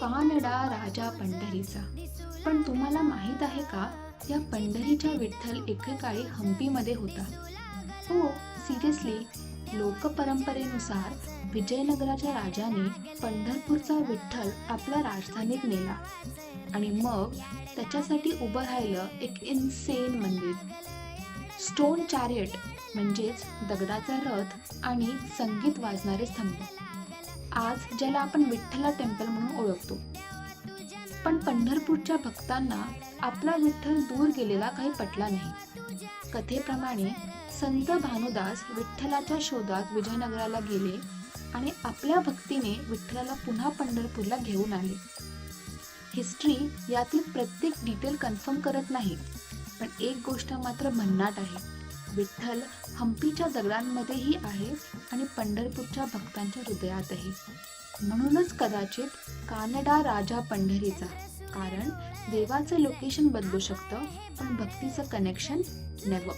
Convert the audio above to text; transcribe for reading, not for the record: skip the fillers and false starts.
कानडा राजा पंढरीचा. पण तुम्हाला माहित आहे का, या पंढरीच्या विठ्ठल एकेकाळी हम्पीमध्ये होता. हो, सिरियसली. लोकपरंपरेनुसार विजयनगराच्या राजाने पंढरपूरचा विठ्ठल आपल्या राजधानीत नेला आणि मग त्याच्यासाठी उभं राहिलं एक इन्सेन मंदिर. स्टोन चॅरियट म्हणजेच दगडाचा रथ आणि संगीत वाजणारे स्तंभ, आज ज्याला आपण विठ्ठला टेम्पल म्हणून ओळखतो. पण पंढरपूरच्या भक्तांना आपला विठ्ठल दूर गेलेला काही पटला नाही. कथेप्रमाणे संत भानुदास विठ्ठलाच्या शोधात विजयनगराला गेले आणि आपल्या भक्तीने विठ्ठलाला पुन्हा पंढरपूरला घेऊन आले. हिस्ट्री यातील प्रत्येक डिटेल कन्फर्म करत नाही, पण एक गोष्ट मात्र भन्नाट आहे, विठ्ठल हम्पीच्या दगडांमध्येही आहे आणि पंढरपूरच्या भक्तांच्या हृदयातही. म्हणूनच कदाचित कानडा राजा पंढरीचा, कारण देवाचं लोकेशन बदलू शकतं पण भक्तीचं कनेक्शन नेव्हर.